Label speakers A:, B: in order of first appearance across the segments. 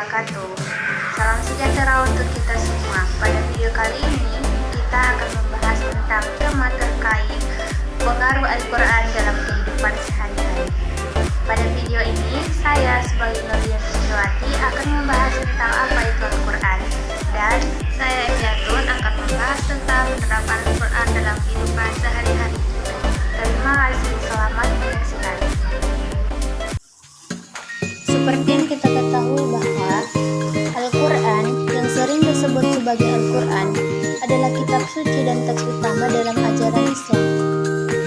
A: wabarakatuh. Salam sejahtera untuk kita semua. Pada video kali ini kita akan membahas tentang tema terkait pengaruh Al-Quran dalam kehidupan sehari-hari. Pada video ini saya sebagai Nurlian Siswati akan membahas tentang apa itu Al-Quran, dan saya Ejatun akan membahas tentang penerapan Al-Quran dalam kehidupan sehari-hari. Terima kasih, selamat menyaksikan.
B: Seperti yang kita ketahui bahwa Al-Quran yang sering disebut sebagai Al-Quran adalah kitab suci dan teks utama dalam ajaran Islam.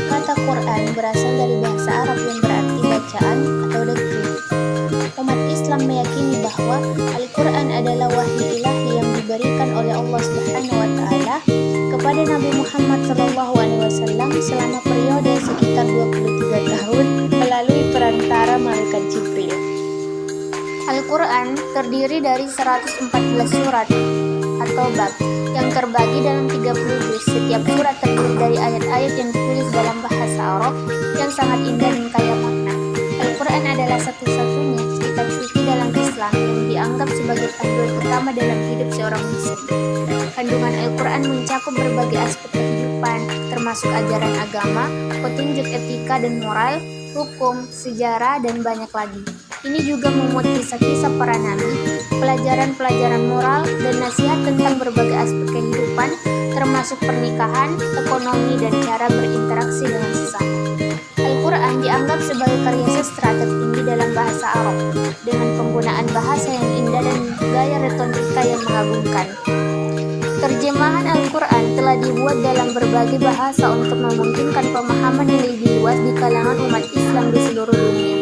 B: Kata Quran berasal dari bahasa Arab yang berarti bacaan atau dekrit. Umat Islam meyakini bahwa Al-Quran adalah wahyu ilahi yang diberikan oleh Allah Subhanahu wa Ta'ala kepada Nabi Muhammad SAW selama periode sekitar 23 tahun melalui perantara malaikat Jibril. Al-Quran terdiri dari 114 surat atau bab yang terbagi dalam 30 juz. Setiap surat terdiri dari ayat-ayat yang ditulis dalam bahasa Arab yang sangat indah dan kaya makna. Al-Quran adalah satu-satunya kitab suci dalam Islam yang dianggap sebagai panduan utama dalam hidup seorang muslim. Kandungan Al-Quran mencakup berbagai aspek kehidupan, termasuk ajaran agama, petunjuk etika dan moral, hukum, sejarah, dan banyak lagi. Ini juga memuat kisah-kisah para nabi, pelajaran-pelajaran moral, dan nasihat tentang berbagai aspek kehidupan, termasuk pernikahan, ekonomi, dan cara berinteraksi dengan sesama. Al-Quran dianggap sebagai karya sastra tertinggi dalam bahasa Arab, dengan penggunaan bahasa yang indah dan gaya retorika yang mengagumkan. Terjemahan Al-Quran telah dibuat dalam berbagai bahasa untuk memungkinkan pemahaman yang lebih luas di kalangan umat Islam di seluruh dunia.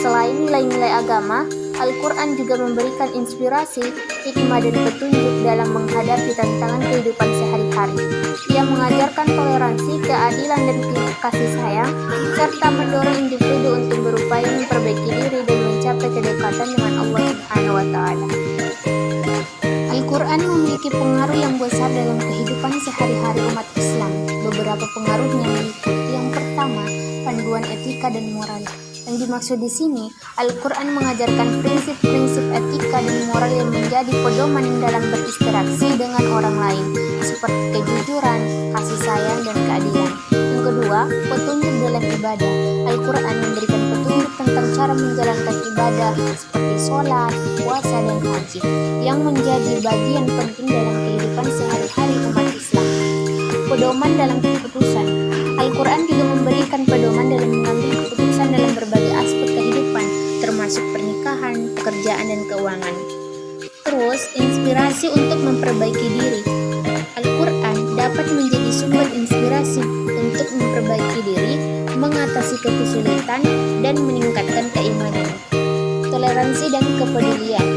B: Selain nilai-nilai agama, Al-Quran juga memberikan inspirasi, hikmah, dan petunjuk dalam menghadapi tantangan kehidupan sehari-hari. Ia mengajarkan toleransi, keadilan, dan kasih sayang, serta mendorong individu untuk berupaya memperbaiki diri dan mencapai kedekatan dengan Allah Subhanahu wa Ta'ala. Al-Quran memiliki pengaruh yang besar dalam kehidupan sehari-hari umat Islam. Beberapa pengaruhnya meliputi: yang pertama, panduan etika dan moral. Yang dimaksud di sini, Al-Quran mengajarkan prinsip-prinsip etika dan moral yang menjadi pedoman dalam berinteraksi dengan orang lain, seperti kejujuran, kasih sayang, dan keadilan. Yang kedua, petunjuk dalam ibadah. Al-Quran memberikan petunjuk tentang cara menjalankan ibadah seperti sholat, puasa, dan haji, yang menjadi bagian penting dalam kehidupan sehari-hari umat Islam. Pedoman dalam keputusan. Al-Quran juga memberikan pedoman dalam mengambil keputusan dalam berbagai aspek kehidupan, termasuk pernikahan, pekerjaan, dan keuangan. Terus, inspirasi untuk memperbaiki diri. Al-Quran dapat menjadi sumber inspirasi untuk memperbaiki diri, mengatasi kesulitan, dan meningkatkan keimanan. Toleransi dan kepedulian.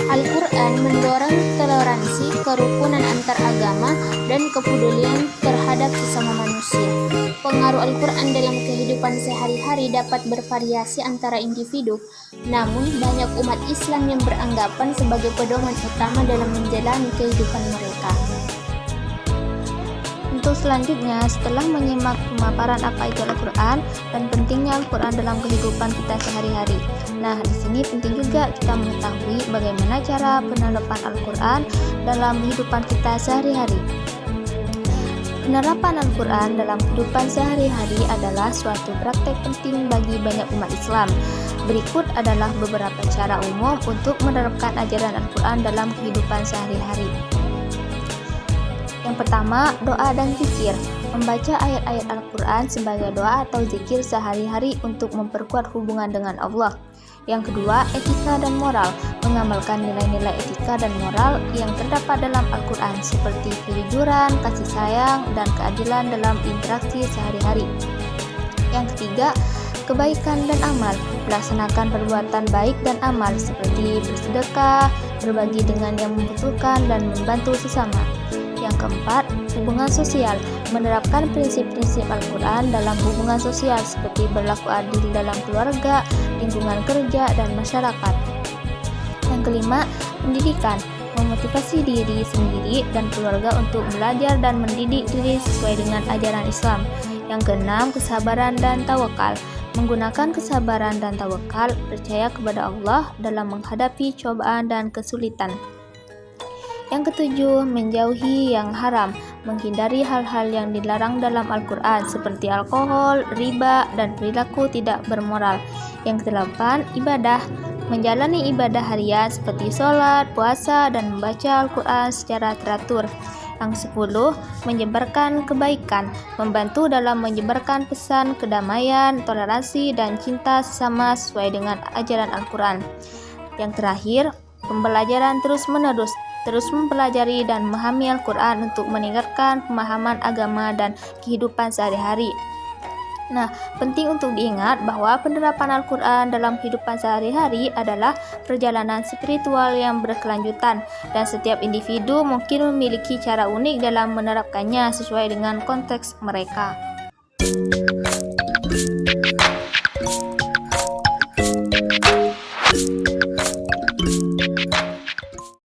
B: Al-Quran mendorong toleransi, kerukunan antar agama, dan kepedulian terhadap sesama manusia. Pengaruh Al-Quran dalam kehidupan sehari-hari dapat bervariasi antara individu, namun banyak umat Islam yang beranggapan sebagai pedoman utama dalam menjalani kehidupan mereka. Untuk selanjutnya, setelah menyimak pemaparan apa itu Al-Quran dan pentingnya Al-Quran dalam kehidupan kita sehari-hari. Nah, di sini penting juga kita mengetahui bagaimana cara penerapan Al-Quran dalam kehidupan kita sehari-hari. Penerapan Al-Quran dalam kehidupan sehari-hari adalah suatu praktek penting bagi banyak umat Islam. Berikut adalah beberapa cara umum untuk menerapkan ajaran Al-Quran dalam kehidupan sehari-hari. Yang pertama, doa dan zikir. Membaca ayat-ayat Al-Quran sebagai doa atau zikir sehari-hari untuk memperkuat hubungan dengan Allah. Yang kedua, etika dan moral. Mengamalkan nilai-nilai etika dan moral yang terdapat dalam Al-Quran seperti kejujuran, kasih sayang, dan keadilan dalam interaksi sehari-hari. Yang ketiga, kebaikan dan amal. Melaksanakan perbuatan baik dan amal seperti bersedekah, berbagi dengan yang membutuhkan, dan membantu sesama. Yang keempat, hubungan sosial. Menerapkan prinsip-prinsip Al-Quran dalam hubungan sosial seperti berlaku adil dalam keluarga, lingkungan kerja, dan masyarakat. Yang kelima, pendidikan. Memotivasi diri sendiri dan keluarga untuk belajar dan mendidik diri sesuai dengan ajaran Islam. Yang keenam, kesabaran dan tawakal. menggunakan kesabaran dan tawakal, percaya kepada Allah dalam menghadapi cobaan dan kesulitan. Yang ketujuh, menjauhi yang haram, menghindari hal-hal yang dilarang dalam Al-Quran seperti alkohol, riba, dan perilaku tidak bermoral. Yang kedelapan, ibadah, menjalani ibadah harian seperti sholat, puasa, dan membaca Al-Quran secara teratur. Yang 10, menyebarkan kebaikan, membantu dalam menyebarkan pesan kedamaian, toleransi, dan cinta sesama sesuai dengan ajaran Al-Quran. Yang terakhir, pembelajaran terus-menerus, terus mempelajari dan memahami Al-Quran untuk meningkatkan pemahaman agama dan kehidupan sehari-hari. Nah, penting untuk diingat bahwa penerapan Al-Quran dalam kehidupan sehari-hari adalah perjalanan spiritual yang berkelanjutan, dan setiap individu mungkin memiliki cara unik dalam menerapkannya sesuai dengan konteks mereka.